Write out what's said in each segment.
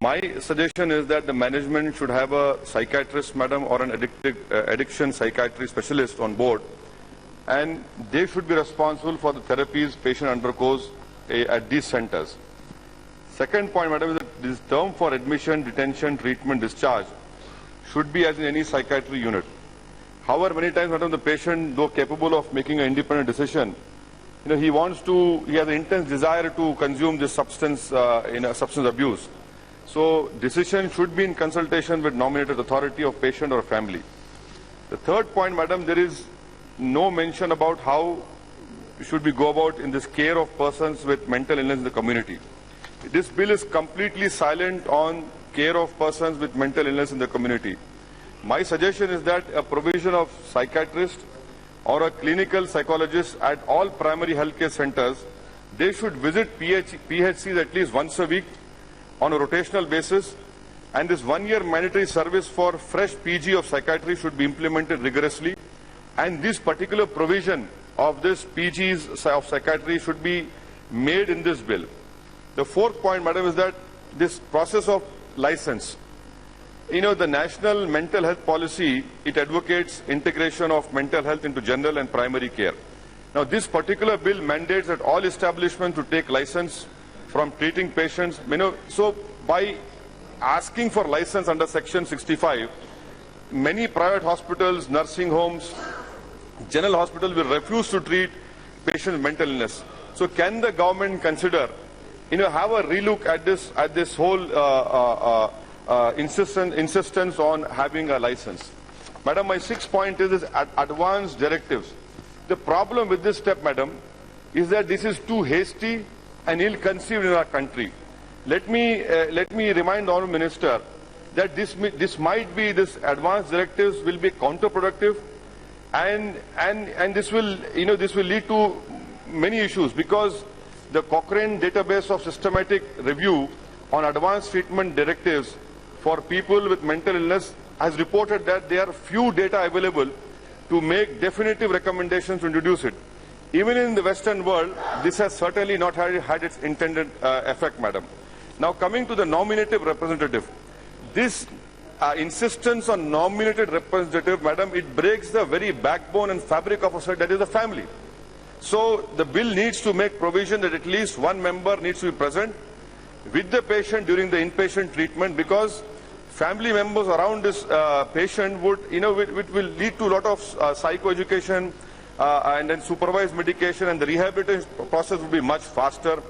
My suggestion is that the management should have a psychiatrist, madam, or an addiction psychiatry specialist on board, and they should be responsible for the therapies patient undergoes at these centers. Second point, madam, is that this term for admission, detention, treatment, discharge should be as in any psychiatry unit. However, many times, madam, the patient, though capable of making an independent decision, he has an intense desire to consume this substance, substance abuse. So, decision should be in consultation with nominated authority of patient or family. The third point, madam, there is no mention about how should we go about in this care of persons with mental illness in the community. This bill is completely silent on care of persons with mental illness in the community. My suggestion is that a provision of psychiatrist or a clinical psychologist at all primary healthcare centers, they should visit PHCs at least once a week on a rotational basis, and this 1-year mandatory service for fresh PG of psychiatry should be implemented rigorously, and this particular provision of this PGs of psychiatry should be made in this bill. The fourth point, madam, is that this process of license. The National Mental Health Policy, it advocates integration of mental health into general and primary care. Now, this particular bill mandates that all establishments to take license from treating patients. So by asking for license under Section 65, many private hospitals, nursing homes, general hospitals will refuse to treat patients with mental illness. So can the government consider, have a relook at this whole insistence on having a license? Madam, my sixth point is advanced directives. The problem with this step, madam, is that this is too hasty and ill-conceived in our country. Let me remind the Honourable Minister that this advanced directives will be counterproductive, and this will lead to many issues, because the Cochrane database of systematic review on advanced treatment directives for people with mental illness has reported that there are few data available to make definitive recommendations to introduce it. Even in the Western world, this has certainly not had its intended effect, madam. Now, coming to the nominative representative, this insistence on nominated representative, madam, it breaks the very backbone and fabric of a society, that is the family. So, the bill needs to make provision that at least one member needs to be present with the patient during the inpatient treatment, because family members around this patient would, it will lead to a lot of psychoeducation, and then supervised medication, and the rehabilitation process will be much faster.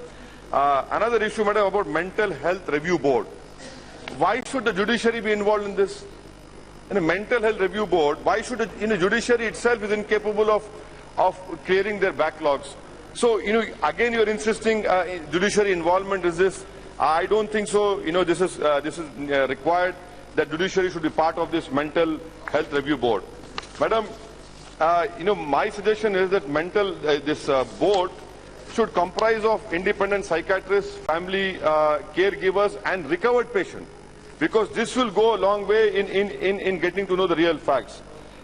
Another issue, madam, about mental health review board. Why should the judiciary be involved in this? In a mental health review board, why should the judiciary itself is incapable of clearing their backlogs? So, again, you're insisting judiciary involvement is this. I don't think so. This is required that judiciary should be part of this mental health review board. Madam, my suggestion is that this board should comprise of independent psychiatrists, family caregivers, and recovered patients, because this will go a long way in getting to know the real facts.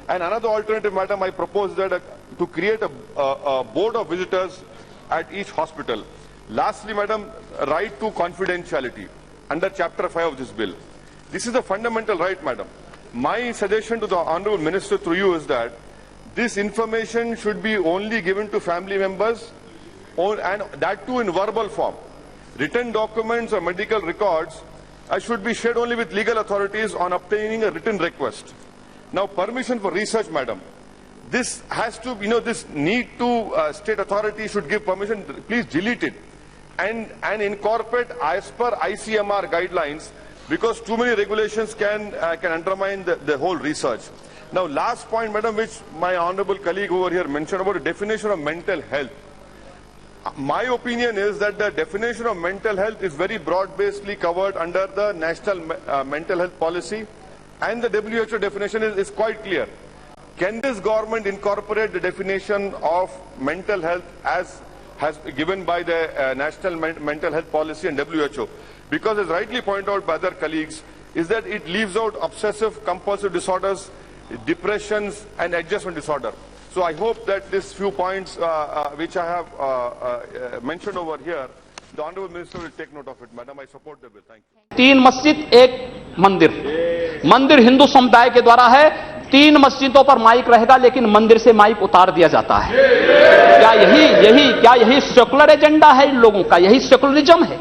And another alternative, madam, I propose that to create a board of visitors at each hospital. Lastly, madam, right to confidentiality under Chapter 5 of this bill. This is a fundamental right, madam. My suggestion to the Honourable Minister through you is that this information should be only given to family members, and that too in verbal form. Written documents or medical records should be shared only with legal authorities on obtaining a written request. Now, permission for research, madam. This has to, this need to state authority should give permission. Please delete it and incorporate as per ICMR guidelines, because too many regulations can undermine the whole research. Now, last point, madam, which my honourable colleague over here mentioned about the definition of mental health. My opinion is that the definition of mental health is very broad-basedly covered under the National Mental Health Policy, and the WHO definition is quite clear. Can this government incorporate the definition of mental health as has given by the National Mental Health Policy and WHO? Because, as rightly pointed out by other colleagues, is that it leaves out obsessive compulsive disorders, depressions, and adjustment disorder. So I hope that these few points which I have mentioned over here The Honorable Minister will take note of it, madam. I support the bill. Thank you. 3 मस्जिद 1 मंदिर, मंदिर हिंदू समुदाय के द्वारा है, 3 मस्जिदों पर mic रहेगा लेकिन मंदिर से माइक उतार दिया जाता है। क्या यही सेकुलर एजेंडा है इन लोगों का? यही सेकुलरिज्म है?